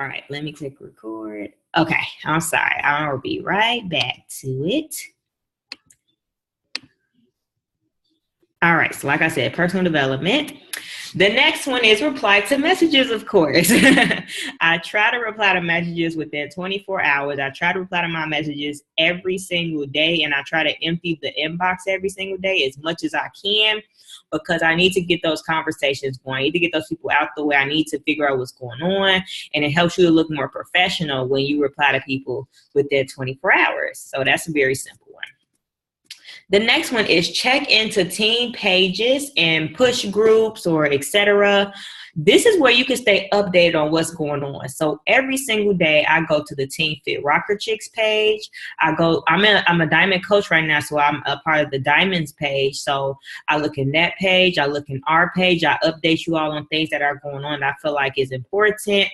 All right, let me click record. Okay, I'm sorry. I'll be right back to it. All right, so like I said, personal development. The next one is reply to messages, of course. I try to reply to messages within 24 hours. I try to reply to my messages every single day, and I try to empty the inbox every single day as much as I can because I need to get those conversations going. I need to get those people out the way. I need to figure out what's going on, and it helps you to look more professional when you reply to people within 24 hours. So that's a very simple one. The next one is check into team pages and push groups or etc. This is where you can stay updated on what's going on. So every single day I go to the Team Fit Rocker Chicks page. I'm a diamond coach right now, so I'm a part of the diamonds page. So I look in that page, I look in our page, I update you all on things that are going on that I feel like is important.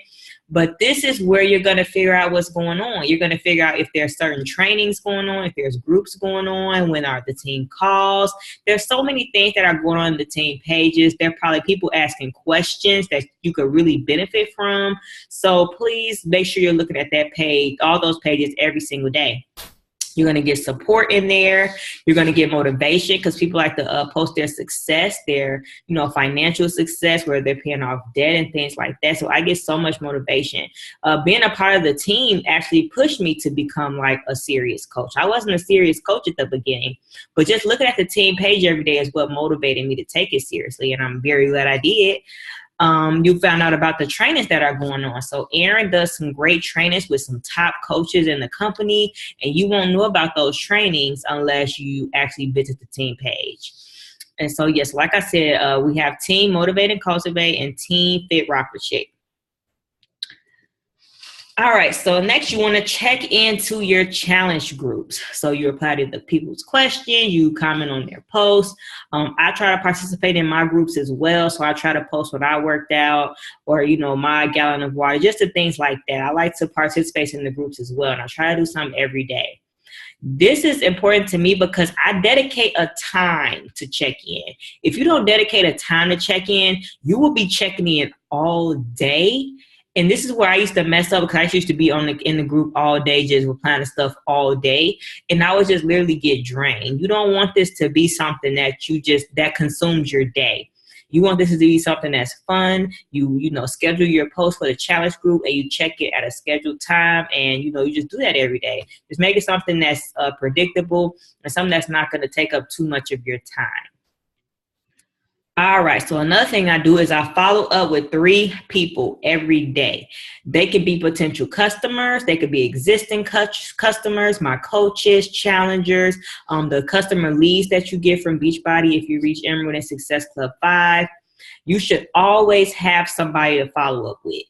But this is where you're going to figure out what's going on. You're going to figure out if there's certain trainings going on, if there's groups going on, when are the team calls. There's so many things that are going on in the team pages. There are probably people asking questions that you could really benefit from. So please make sure you're looking at that page, all those pages every single day. You're going to get support in there. You're going to get motivation because people like to post their success, their financial success, where they're paying off debt and things like that. So I get so much motivation. Being a part of the team actually pushed me to become like a serious coach. I wasn't a serious coach at the beginning, but just looking at the team page every day is what motivated me to take it seriously. And I'm very glad I did. You found out about the trainings that are going on. So Erin does some great trainings with some top coaches in the company, and you won't know about those trainings unless you actually visit the team page. And so, yes, like I said, we have Team Motivate and Cultivate and Team Fit Rocker Chick. All right, so next you want to check into your challenge groups. So you reply to the people's question, you comment on their posts. I try to participate in my groups as well. So I try to post what I worked out or, my gallon of water, just the things like that. I like to participate in the groups as well. And I try to do something every day. This is important to me because I dedicate a time to check in. If you don't dedicate a time to check in, you will be checking in all day. And this is where I used to mess up because I used to be in the group all day, just replying to stuff all day. And I would just literally get drained. You don't want this to be something that that consumes your day. You want this to be something that's fun. You schedule your post for the challenge group and you check it at a scheduled time. And, you just do that every day. Just make it something that's predictable and something that's not going to take up too much of your time. All right, so another thing I do is I follow up with 3 people every day. They could be potential customers. They could be existing customers, my coaches, challengers, the customer leads that you get from Beachbody if you reach Emerald and Success Club 5. You should always have somebody to follow up with.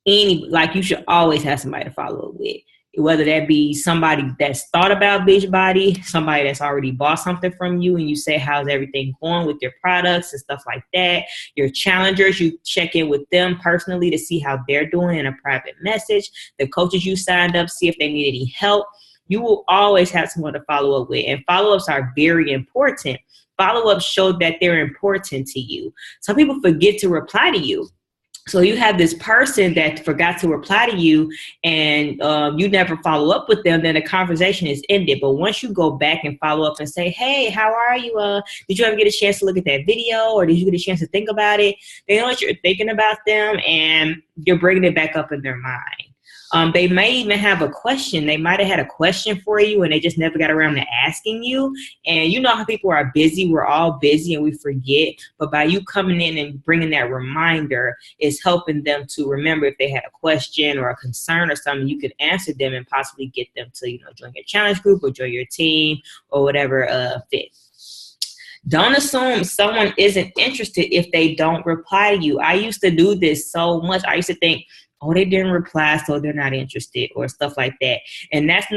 You should always have somebody to follow up with. Whether that be somebody that's thought about Beachbody, somebody that's already bought something from you, and you say, how's everything going with your products and stuff like that. Your challengers, you check in with them personally to see how they're doing in a private message. The coaches you signed up, see if they need any help. You will always have someone to follow up with, and follow-ups are very important. Follow-ups show that they're important to you. Some people forget to reply to you. So you have this person that forgot to reply to you and you never follow up with them, then the conversation is ended. But once you go back and follow up and say, hey, how are you? Did you ever get a chance to look at that video, or did you get a chance to think about it? They know what you're thinking about them and you're bringing it back up in their mind. They may even have a question. They might have had a question for you and they just never got around to asking you. And you know how people are busy. We're all busy and we forget. But by you coming in and bringing that reminder, is helping them to remember if they had a question or a concern or something, you could answer them and possibly get them to, join your challenge group or join your team or whatever fits. Don't assume someone isn't interested if they don't reply to you. I used to do this so much. I used to think, oh, they didn't reply, so they're not interested, or stuff like that. And that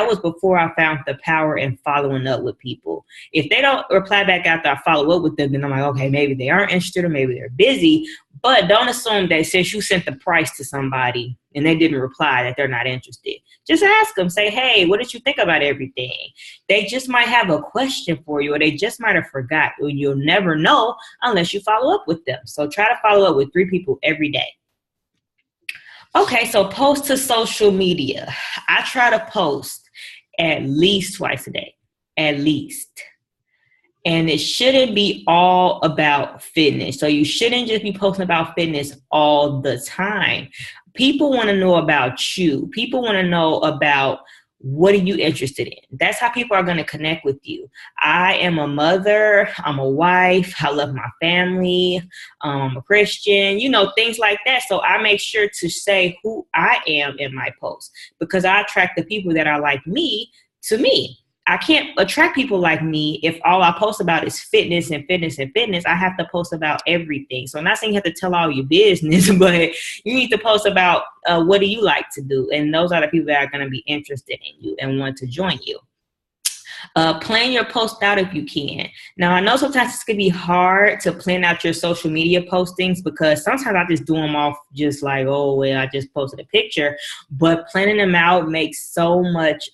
was before I found the power in following up with people. If they don't reply back after I follow up with them, then I'm like, okay, maybe they aren't interested or maybe they're busy. But don't assume that since you sent the price to somebody and they didn't reply that they're not interested. Just ask them, say, hey, what did you think about everything? They just might have a question for you, or they just might have forgot. You'll never know unless you follow up with them. So try to follow up with 3 people every day. Okay, so post to social media. I try to post at least twice a day, at least. And it shouldn't be all about fitness. So you shouldn't just be posting about fitness all the time. People want to know about you. People want to know about what are you interested in. That's how people are going to connect with you. I am a mother. I'm a wife. I love my family. I'm a Christian, things like that. So I make sure to say who I am in my posts because I attract the people that are like me to me. I can't attract people like me if all I post about is fitness and fitness and fitness. I have to post about everything. So I'm not saying you have to tell all your business, but you need to post about what do you like to do. And those are the people that are going to be interested in you and want to join you. Plan your post out if you can. Now, I know sometimes it's going to be hard to plan out your social media postings because sometimes I just do them off just like, oh, well, I just posted a picture. But planning them out makes so much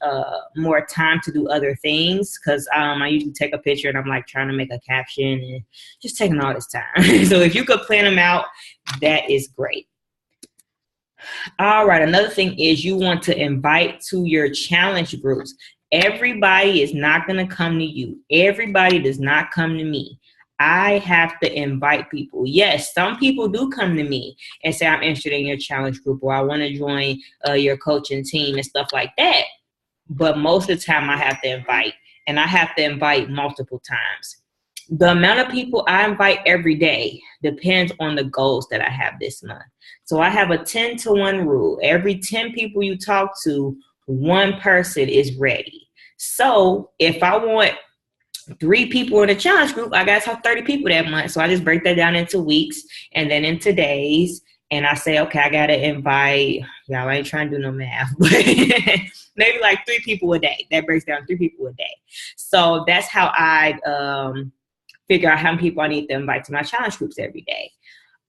more time to do other things because I usually take a picture and I'm like trying to make a caption and just taking all this time. So if you could plan them out, that is great. All right. Another thing is you want to invite to your challenge groups. Everybody is not going to come to you. Everybody does not come to me. I have to invite people. Yes, some people do come to me and say, I'm interested in your challenge group or I want to join your coaching team and stuff like that. But most of the time I have to invite, and I have to invite multiple times. The amount of people I invite every day depends on the goals that I have this month. So I have a 10-to-1 rule. Every 10 people you talk to, one person is ready. So if I want 3 people in a challenge group, I got to talk 30 people that month. So I just break that down into weeks and then into days. And I say, okay, I got to invite, y'all, I ain't trying to do no math, but maybe like 3 people a day. That breaks down 3 people a day. So that's how I figure out how many people I need to invite to my challenge groups every day.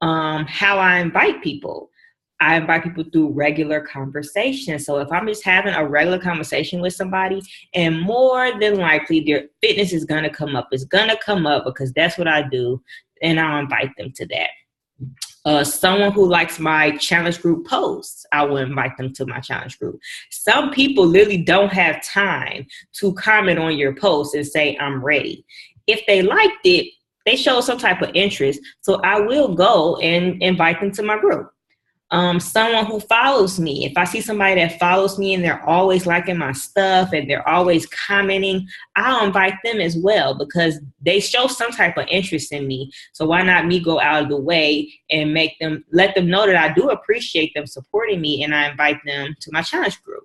How I invite people. I invite people through regular conversation. So if I'm just having a regular conversation with somebody, and more than likely their fitness is going to come up. It's going to come up because that's what I do. And I'll invite them to that. Someone who likes my challenge group posts, I will invite them to my challenge group. Some people literally don't have time to comment on your post and say, I'm ready. If they liked it, they show some type of interest. So I will go and invite them to my group. Someone who follows me. If I see somebody that follows me and they're always liking my stuff and they're always commenting, I'll invite them as well because they show some type of interest in me. So why not me go out of the way and let them know that I do appreciate them supporting me and I invite them to my challenge group.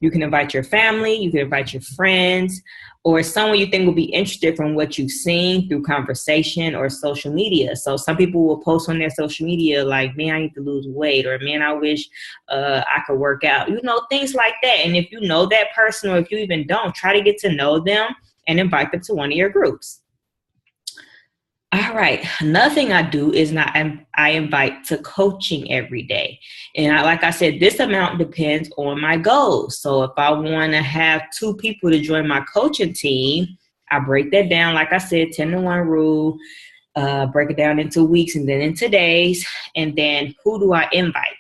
You can invite your family, you can invite your friends, or someone you think will be interested from what you've seen through conversation or social media. So some people will post on their social media like, man, I need to lose weight, or man, I wish I could work out, things like that. And if you know that person, or if you even don't, try to get to know them and invite them to one of your groups. All right. Another thing I do is I invite to coaching every day. And like I said, this amount depends on my goals. So if I want to have 2 people to join my coaching team, I break that down. Like I said, 10-to-1 rule, break it down into weeks and then into days. And then who do I invite?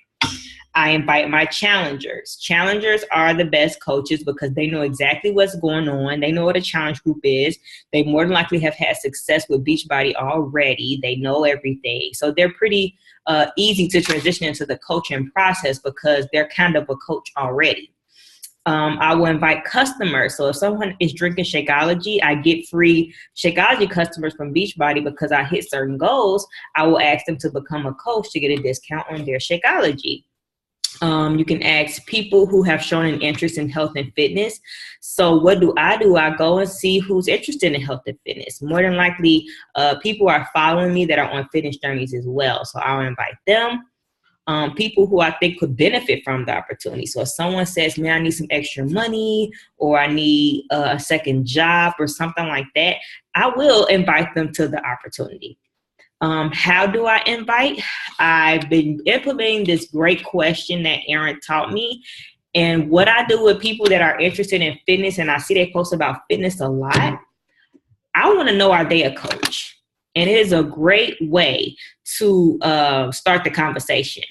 I invite my challengers. Challengers are the best coaches because they know exactly what's going on. They know what a challenge group is. They more than likely have had success with Beachbody already. They know everything. So they're pretty easy to transition into the coaching process because they're kind of a coach already. I will invite customers. So if someone is drinking Shakeology, I get free Shakeology customers from Beachbody because I hit certain goals. I will ask them to become a coach to get a discount on their Shakeology. You can ask people who have shown an interest in health and fitness. So what do? I go and see who's interested in health and fitness. More than likely, people are following me that are on fitness journeys as well. So I'll invite them. People who I think could benefit from the opportunity. So if someone says, man, I need some extra money or I need a second job or something like that, I will invite them to the opportunity. How do I invite? I've been implementing this great question that Aaron taught me. And what I do with people that are interested in fitness, and I see they post about fitness a lot, I want to know, are they a coach? And it is a great way to start the conversation.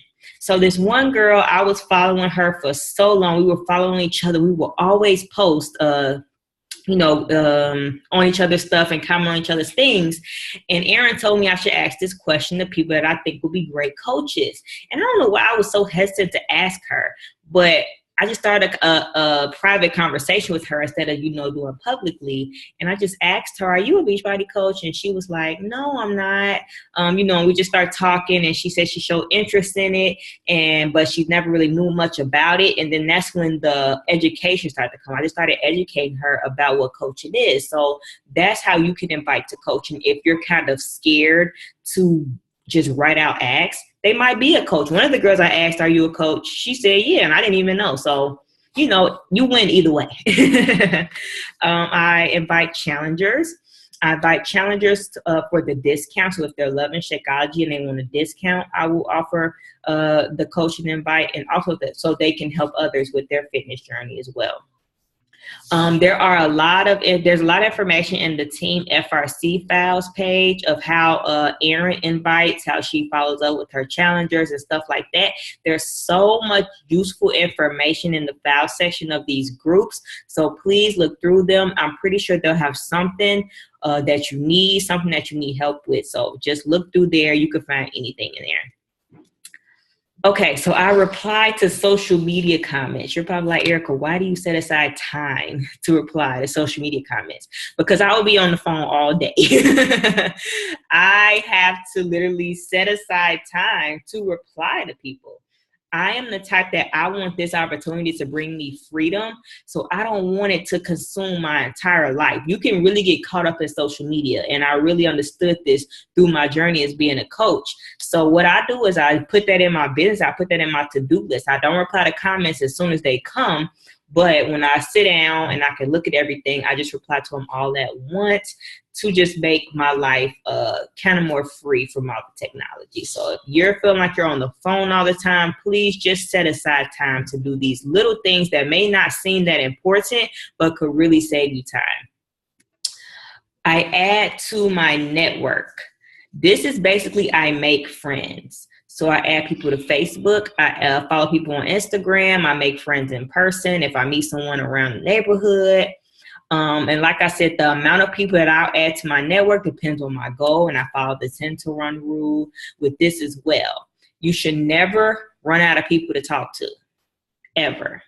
So this one girl, I was following her for so long. We were following each other. We will always post, on each other's stuff and comment on each other's things. And Aaron told me I should ask this question to people that I think would be great coaches. And I don't know why I was so hesitant to ask her, but I just started a private conversation with her instead of, doing publicly. And I just asked her, are you a Beachbody coach? And she was like, no, I'm not. We just started talking, and she said she showed interest in it, but she never really knew much about it. And then that's when the education started to come. I just started educating her about what coaching is. So that's how you can invite to coaching. If you're kind of scared to just write out ask, they might be a coach. One of the girls I asked, are you a coach? She said, yeah, and I didn't even know. So, you win either way. I invite challengers. I invite challengers for the discount. So if they're loving Shakeology and they want a discount, I will offer the coaching invite, and also so they can help others with their fitness journey as well. There's a lot of information in the Team FRC files page of how Erin invites, how she follows up with her challengers and stuff like that. There's so much useful information in the file section of these groups. So please look through them. I'm pretty sure they'll have something that you need help with. So just look through there. You can find anything in there. Okay, so I reply to social media comments. You're probably like, Erica, why do you set aside time to reply to social media comments? Because I will be on the phone all day. I have to literally set aside time to reply to people. I am the type that I want this opportunity to bring me freedom. So I don't want it to consume my entire life. You can really get caught up in social media. And I really understood this through my journey as being a coach. So what I do is I put that in my business. I put that in my to-do list. I don't reply to comments as soon as they come. But when I sit down and I can look at everything, I just reply to them all at once to just make my life kind of more free from all the technology. So if you're feeling like you're on the phone all the time, please just set aside time to do these little things that may not seem that important, but could really save you time. I add to my network. This is basically I make friends. So I add people to Facebook. I follow people on Instagram. I make friends in person if I meet someone around the neighborhood. And like I said, the amount of people that I'll add to my network depends on my goal, and I follow the 10-to-1 rule with this as well. You should never run out of people to talk to, ever,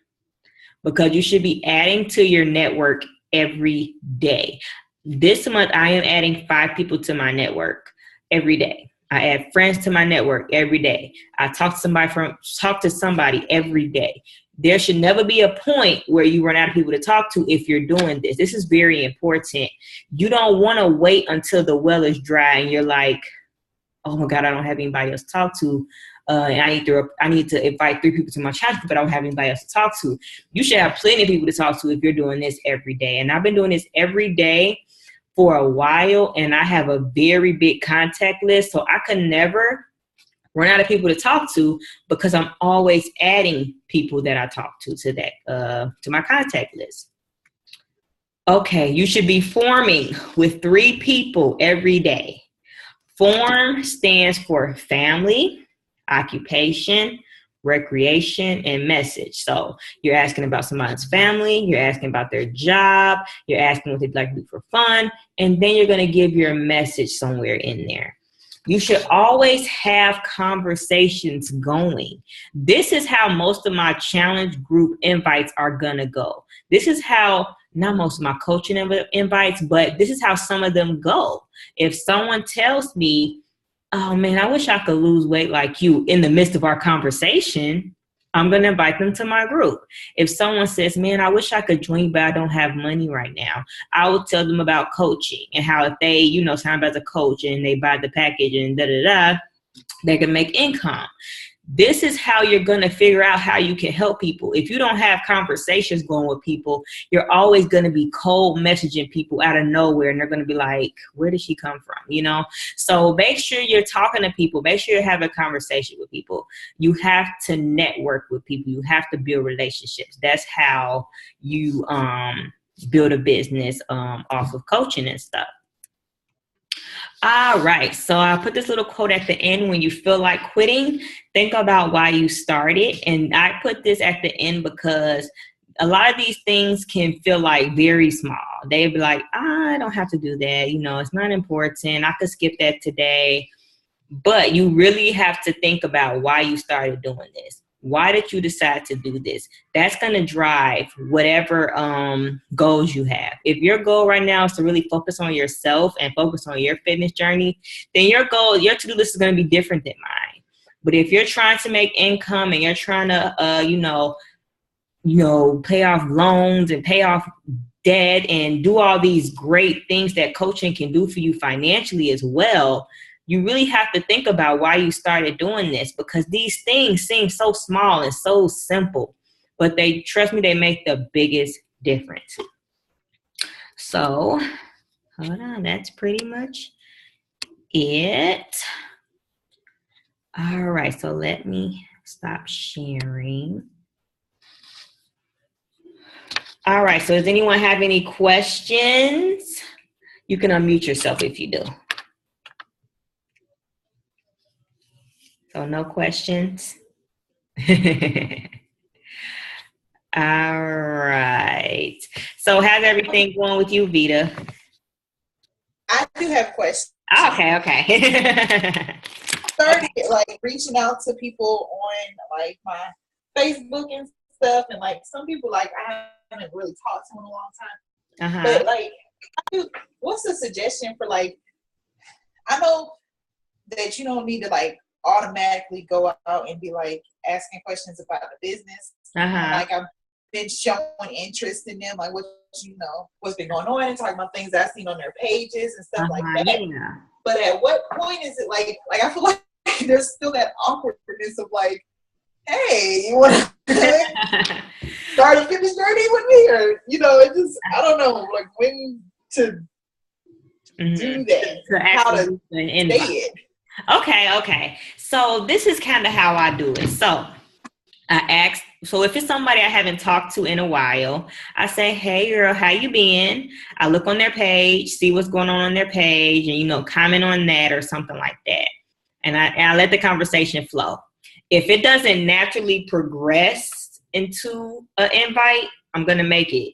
because you should be adding to your network every day. This month, I am adding 5 people to my network every day. I add friends to my network every day. I talk to somebody every day. There should never be a point where you run out of people to talk to if you're doing this. This is very important. You don't want to wait until the well is dry and you're like, oh my God, I don't have anybody else to talk to. And I need to invite 3 people to my challenge, but I don't have anybody else to talk to. You should have plenty of people to talk to if you're doing this every day. And I've been doing this every day for a while, and I have a very big contact list, so I could never run out of people to talk to because I'm always adding people that I talk to my contact list. Okay, you should be forming with 3 people every day. Form stands for family, occupation, recreation, and message. So you're asking about somebody's family, you're asking about their job, you're asking what they'd like to do for fun, and then you're going to give your message somewhere in there. You should always have conversations going. This is how most of my challenge group invites are going to go. This is how, not most of my coaching invites, but this is how some of them go. If someone tells me, oh man, I wish I could lose weight like you in the midst of our conversation, I'm going to invite them to my group. If someone says, man, I wish I could join you, but I don't have money right now, I will tell them about coaching and how if they, sign up as a coach and they buy the package and they can make income. This is how you're going to figure out how you can help people. If you don't have conversations going with people, you're always going to be cold messaging people out of nowhere. And they're going to be like, where did she come from? So make sure you're talking to people. Make sure you're having a conversation with people. You have to network with people. You have to build relationships. That's how you build a business off of coaching and stuff. All right. So I put this little quote at the end. When you feel like quitting, think about why you started. And I put this at the end because a lot of these things can feel like very small. They'd be like, I don't have to do that. You know, it's not important. I could skip that today. But you really have to think about why you started doing this. Why did you decide to do this? That's going to drive whatever goals you have. If your goal right now is to really focus on yourself and focus on your fitness journey, then your to-do list is going to be different than mine. But if you're trying to make income and you're trying to, pay off loans and pay off debt and do all these great things that coaching can do for you financially as well, you really have to think about why you started doing this, because these things seem so small and so simple, but trust me, they make the biggest difference. So, hold on, that's pretty much it. All right, so let me stop sharing. All right, so does anyone have any questions? You can unmute yourself if you do. So no questions? All right. So how's everything going with you, Vita? I do have questions. Okay. Started like reaching out to people on like my Facebook and stuff, and like some people like I haven't really talked to in a long time. But like, what's the suggestion for like? I know that you don't need to like automatically go out and be like asking questions about the business. Like I've been showing interest in them, like what's been going on and talking about things I've seen on their pages and stuff like that. Yeah. But at what point is it like I feel like there's still that awkwardness of like, hey, you want to start a fitness journey with me? Or, it just, I don't know, like when to do that, how to say it. Okay. So this is kind of how I do it. So if it's somebody I haven't talked to in a while, I say, hey girl, how you been? I look on their page, see what's going on their page, and, comment on that or something like that. And I let the conversation flow. If it doesn't naturally progress into an invite, I'm going to make it.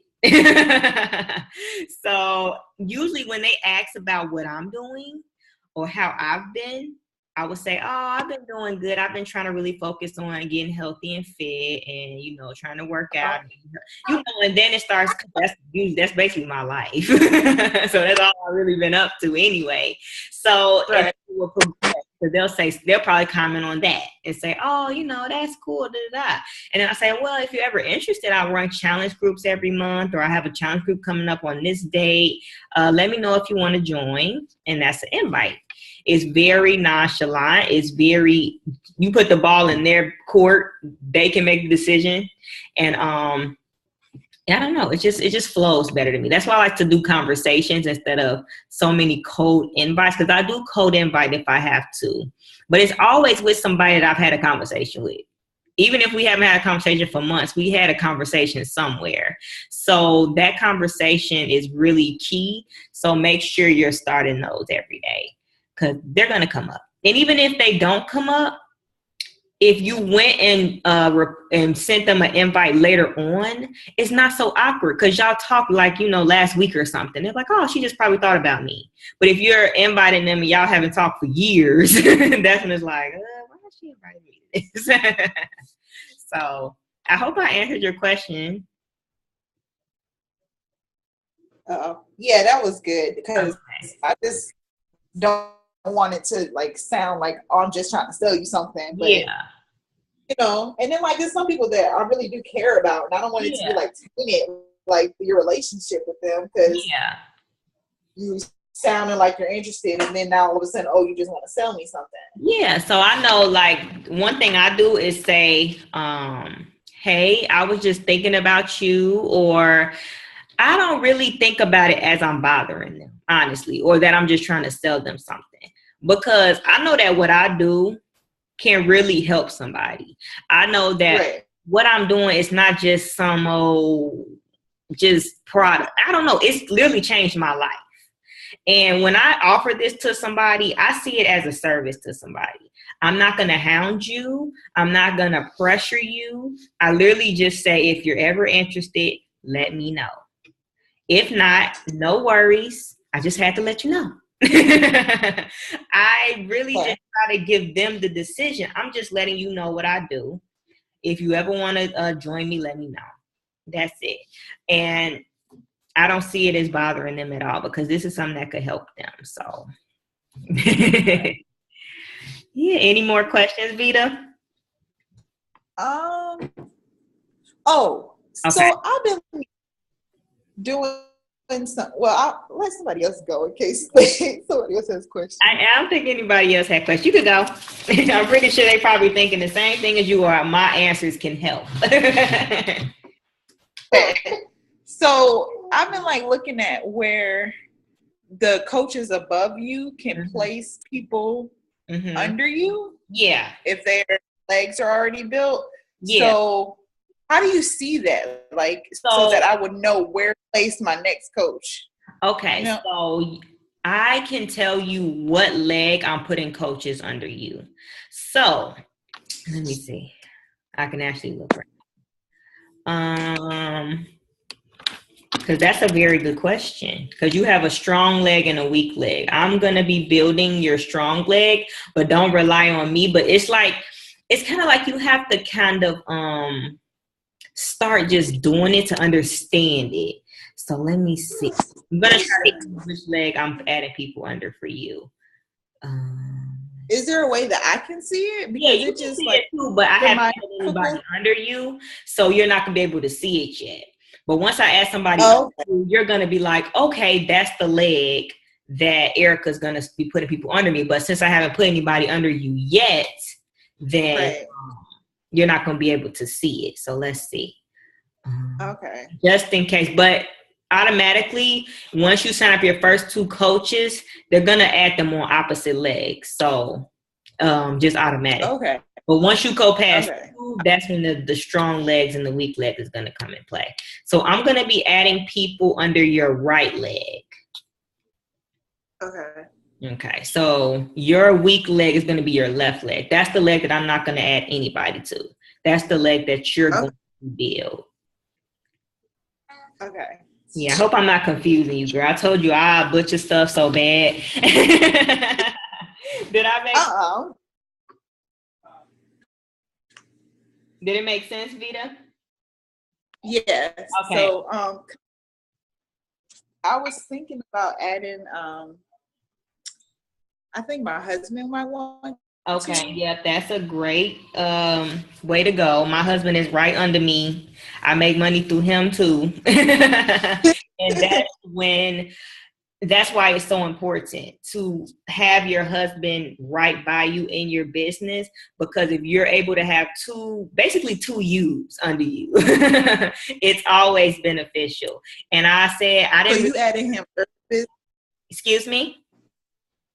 So usually when they ask about what I'm doing or how I've been, I would say, oh, I've been doing good. I've been trying to really focus on getting healthy and fit and, trying to work out. And then it starts, that's basically my life. So that's all I've really been up to anyway. So they'll probably comment on that and say, oh, that's cool. And then I say, well, if you're ever interested, I run challenge groups every month, or I have a challenge group coming up on this date. Let me know if you want to join. And that's an invite. It's very nonchalant. You put the ball in their court, they can make the decision. And I don't know. It just flows better to me. That's why I like to do conversations instead of so many cold invites, because I do cold invite if I have to. But it's always with somebody that I've had a conversation with. Even if we haven't had a conversation for months, we had a conversation somewhere. So that conversation is really key. So make sure you're starting those every day, because they're going to come up. And even if they don't come up, if you went and sent them an invite later on, it's not so awkward, because y'all talk like, last week or something. They're like, oh, she just probably thought about me. But if you're inviting them and y'all haven't talked for years, that's when it's like, why did she invite me to this? So I hope I answered your question. Yeah, that was good, because I just don't want it to like sound like, oh, I'm just trying to sell you something. But, and then like there's some people that I really do care about, and I don't want it to be like tainted, like your relationship with them, because you sounding like you're interested, and then now all of a sudden, oh, you just want to sell me something. Yeah, so I know like one thing I do is say, hey, I was just thinking about you, or I don't really think about it as I'm bothering them, honestly, or that I'm just trying to sell them something, because I know that what I do can really help somebody. I know that what I'm doing is not just some old just product. I don't know. It's literally changed my life. And when I offer this to somebody, I see it as a service to somebody. I'm not going to hound you. I'm not going to pressure you. I literally just say, if you're ever interested, let me know. If not, no worries. I just had to let you know. I really just try to give them the decision. I'm just letting you know what I do. If you ever want to join me, let me know. That's it. And I don't see it as bothering them at all, because this is something that could help them. So, yeah. Any more questions, Vita? Okay. So I've been doing some. Well, I'll let somebody else go in case somebody else has questions. I don't think anybody else had questions. You could go. I'm pretty sure they probably thinking the same thing as you are. My answers can help. So I've been like looking at where the coaches above you can place people under you. Yeah. If their legs are already built. Yeah. So how do you see that? Like, so that I would know where to place my next coach. Okay. You know? So I can tell you what leg I'm putting coaches under you. So let me see. I can actually look right. Because that's a very good question. Because you have a strong leg and a weak leg. I'm going to be building your strong leg, but don't rely on me. But it's kind of like you have to kind of start just doing it to understand it. So let me see. I'm going to try to see which leg I'm adding people under for you. Is there a way that I can see it? Because you can see it too, but I haven't put anybody under you, so you're not going to be able to see it yet. But once I add somebody under you, you're going to be like, okay, that's the leg that Erica's going to be putting people under me. But since I haven't put anybody under you yet, then you're not going to be able to see it. So let's see. Okay. Just in case. But automatically, once you sign up your first two coaches, they're going to add them on opposite legs. So just automatic. Okay. But once you go past two, that's when the strong legs and the weak leg is going to come in play. So I'm going to be adding people under your right leg. Okay. So your weak leg is going to be your left leg. That's the leg that I'm not going to add anybody to. That's the leg that you're going to build. Okay. Yeah, I hope I'm not confusing you, girl. I told you I butcher stuff so bad. Did I make Did it make sense, Vita? Yes. Okay. So I was thinking about adding I think my husband might want. Okay, yeah, that's a great way to go. My husband is right under me. I make money through him too. And that's why it's so important to have your husband right by you in your business, because if you're able to have basically two yous under you, it's always beneficial. And I said, I didn't. So you added him. Excuse me?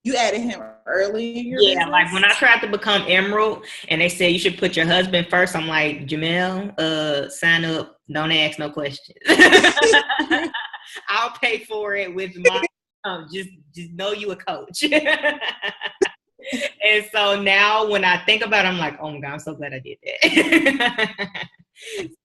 You added him early in your business? Like when I tried to become Emerald and they said you should put your husband first, I'm like, Jamel, sign up. Don't ask no questions. I'll pay for it with my just know you a coach. And so now when I think about it, I'm like, oh my God, I'm so glad I did that.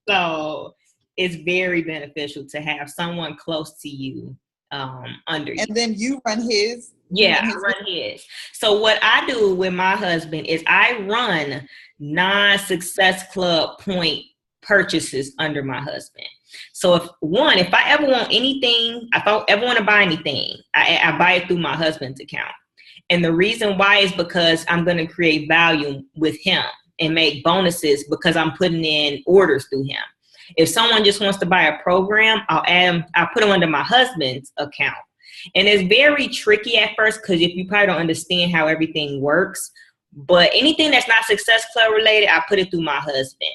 So it's very beneficial to have someone close to you under you. And then you run his. Yeah, I run his. So what I do with my husband is I run non-Success Club point purchases under my husband. So if I ever want anything, if I ever want to buy anything, I buy it through my husband's account. And the reason why is because I'm going to create value with him and make bonuses because I'm putting in orders through him. If someone just wants to buy a program, I'll put them under my husband's account. And it's very tricky at first because if you probably don't understand how everything works, but anything that's not Success Club related, I put it through my husband.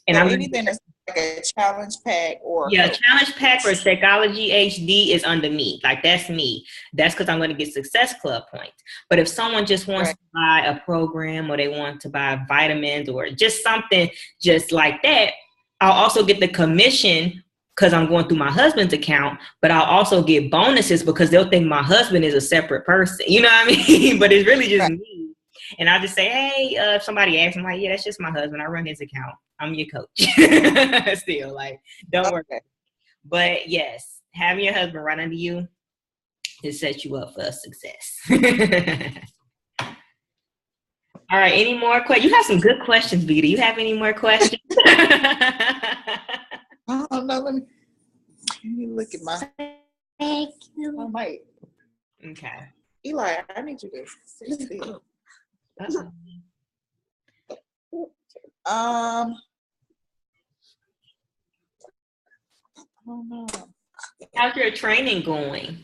And anything that's like a challenge pack challenge pack or Shakeology HD is under me. Like that's me. That's because I'm going to get Success Club points. But if someone just wants to buy a program or they want to buy vitamins or just something just like that, I'll also get the commission because I'm going through my husband's account, but I'll also get bonuses because they'll think my husband is a separate person. You know what I mean? But it's really just me. And I'll just say, hey, if somebody asks, I'm like, yeah, that's just my husband. I run his account. I'm your coach. Still, like, don't worry. But yes, having your husband right under you, it sets you up for success. All right, any more questions? You have some good questions, Vita. You have any more questions? I don't know. Let me look at my mic. Okay. Eli, I need you to sit still. I don't know. How's your training going?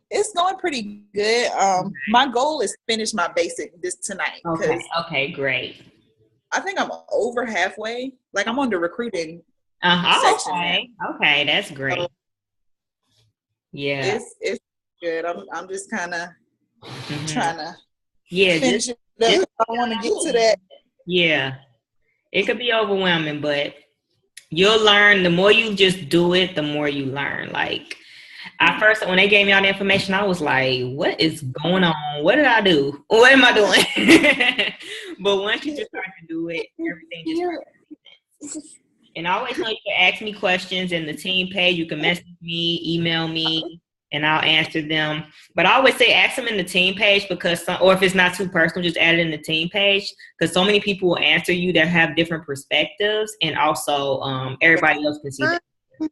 It's going pretty good. My goal is to finish my basic tonight. Okay, great. I think I'm over halfway. Like I'm on the recruiting section. Okay, that's great. So, yeah, it's good. I'm just kind of trying to finish it up. I want to get to that. Yeah, it could be overwhelming, but you'll learn. The more you just do it, the more you learn. Like at first, when they gave me all the information, I was like, what is going on? What did I do? What am I doing? But once you just start to do it, everything just makes sense. And I always know you can ask me questions in the team page. You can message me, email me, and I'll answer them. But I always say ask them in the team page because, or if it's not too personal, just add it in the team page because so many people will answer you that have different perspectives, and also everybody else can see that. I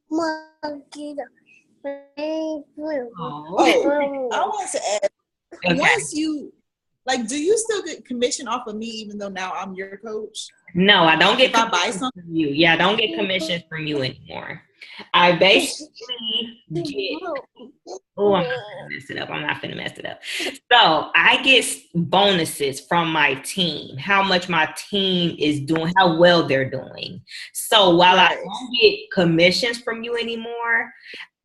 want to add, once you, like, do you still get commission off of me even though now I'm your coach? No, I don't get commission buy something from you. Yeah, I don't get commissions from you anymore. I basically get, I'm not finna mess it up. So I get bonuses from my team, how much my team is doing, how well they're doing. So while I don't get commissions from you anymore,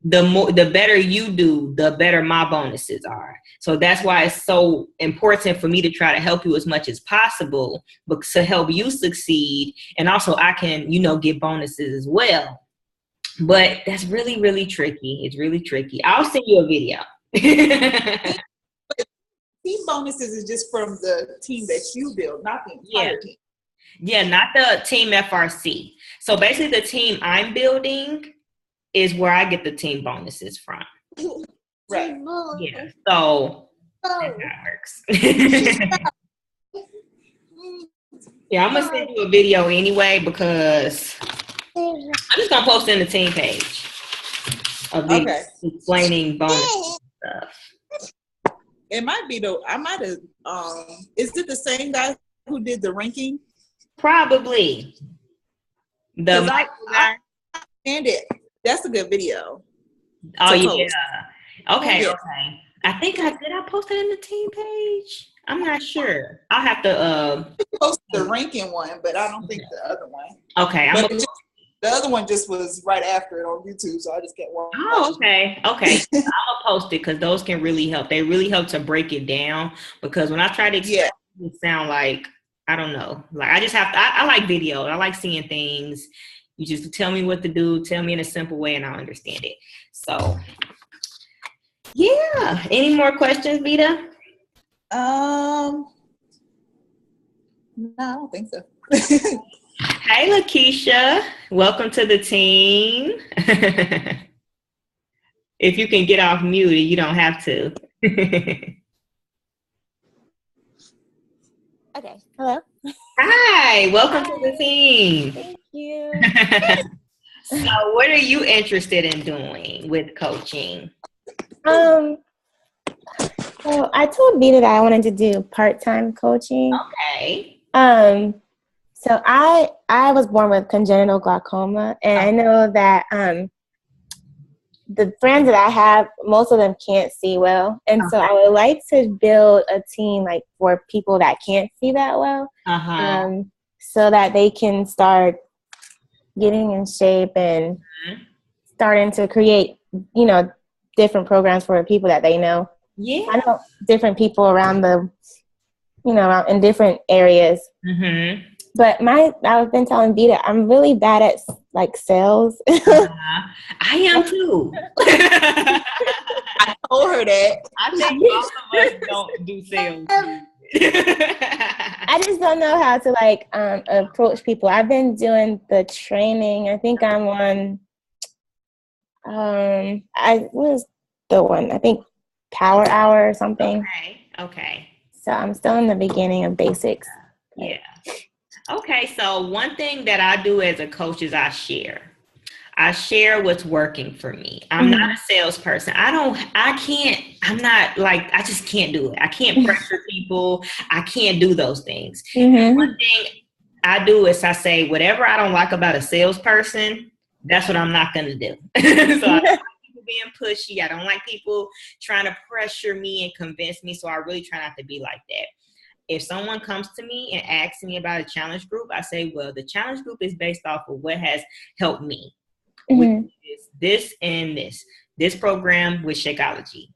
the better you do, the better my bonuses are. So that's why it's so important for me to try to help you as much as possible, but to help you succeed. And also I can, get bonuses as well. But that's really, really tricky. It's really tricky. I'll send you a video. Team bonuses is just from the team that you build, not the entire team. Yeah, not the team FRC. So basically the team I'm building is where I get the team bonuses from. Right. Yeah. So that's how it works. Yeah, I'm gonna send you a video anyway because I'm just gonna post it in the team page. A video explaining bonus stuff. It might be I might have. Is it the same guy who did the ranking? Probably. I understand it. That's a good video. Oh yeah. Okay. I think I post it in the team page. I'm not sure. I'll have to post the ranking one, but I don't think the other one. Okay. The other one just was right after it on YouTube, so I just get one. Oh, okay. I'm gonna post it because those can really help. They really help to break it down because when I try to explain it sound like I don't know. Like I just have to, I like video. I like seeing things. You just tell me what to do, tell me in a simple way, and I'll understand it. So, yeah. Any more questions, Vita? No, I don't think so. Hey, Lakeisha. Welcome to the team. If you can get off mute, you don't have to. Okay. Hello. Hi. Welcome to the team. Thank you. So what are you interested in doing with coaching? So I told Vita that I wanted to do part-time coaching. Okay. So I was born with congenital glaucoma, and I know that the friends that I have, most of them can't see well, and so I would like to build a team like for people that can't see that well, so that they can start getting in shape and starting to create, different programs for people that they know. Yeah, I know different people around in different areas. Mm-hmm. But I've been telling Vita, I'm really bad at like sales. I am too. I told her that. I think most of us don't do sales. I just don't know how to like approach people. I've been doing the training. I think I'm on what was the one? I think Power Hour or something. Okay. So I'm still in the beginning of basics. Yeah. Okay, so one thing that I do as a coach is I share what's working for me. I'm not a salesperson. I just can't do it. I can't pressure people. I can't do those things. One thing I do is I say, whatever I don't like about a salesperson, that's what I'm not going to do. So I don't like people being pushy. I don't like people trying to pressure me and convince me. So I really try not to be like that. If someone comes to me and asks me about a challenge group, I say, well, the challenge group is based off of what has helped me. Which is this and this program with Shakeology.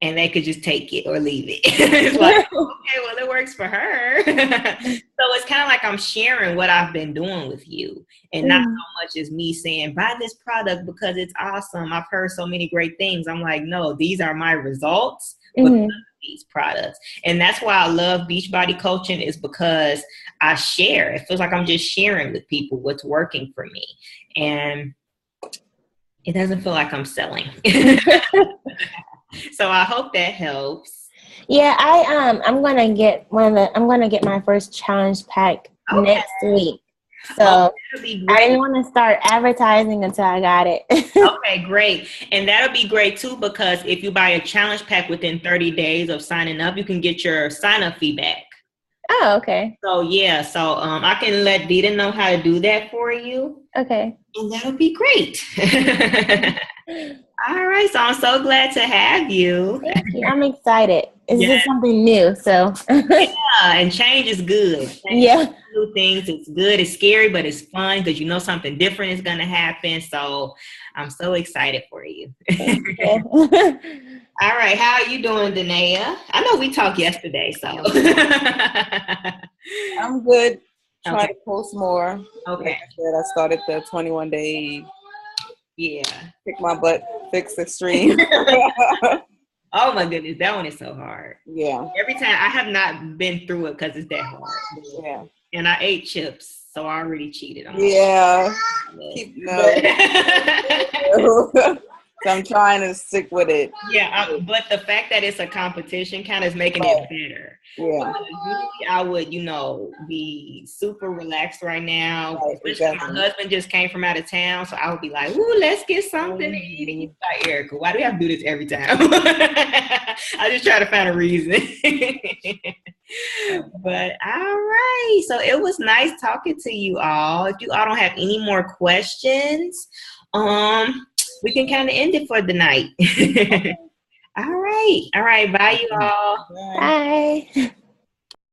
And they could just take it or leave it. It's like, okay, well, it works for her. So it's kind of like I'm sharing what I've been doing with you, and not so much as me saying, buy this product because it's awesome. I've heard so many great things. I'm like, no, these are my results because of these products. And that's why I love Beachbody coaching, is because I share. It feels like I'm just sharing with people what's working for me. And it doesn't feel like I'm selling. So I hope that helps. Yeah, I'm gonna get my first challenge pack next week. So I didn't want to start advertising until I got it. Okay, great. And that'll be great too, because if you buy a challenge pack within 30 days of signing up, you can get your sign-up fee back. Oh, okay. So yeah, I can let Vita know how to do that for you. Okay. And that'll be great. All right, so I'm so glad to have you. Thank you. I'm excited. It's just something new, so. Yeah, and change is good. New things, it's good. It's scary, but it's fun because you know something different is going to happen. So I'm so excited for you. All right, how are you doing, Danae? I know we talked yesterday, so. I'm good. Trying to post more. Okay. Like I said, I started the 21-day. Yeah. Kick my butt, fix extreme. Oh my goodness, that one is so hard. Yeah. Every time I have not been through it because it's that hard. Yeah. And I ate chips, so I already cheated on So I'm trying to stick with it. Yeah, but the fact that it's a competition kind of is making it better. Yeah. Usually I would, be super relaxed right now. Right, Especially my husband just came from out of town, so I would be like, "Ooh, let's get something to eat." And he's like, "Erica, why do we have to do this every time?" I just try to find a reason. But all right, so it was nice talking to you all. If you all don't have any more questions, we can kind of end it for the night. All right. Bye, you all. Bye.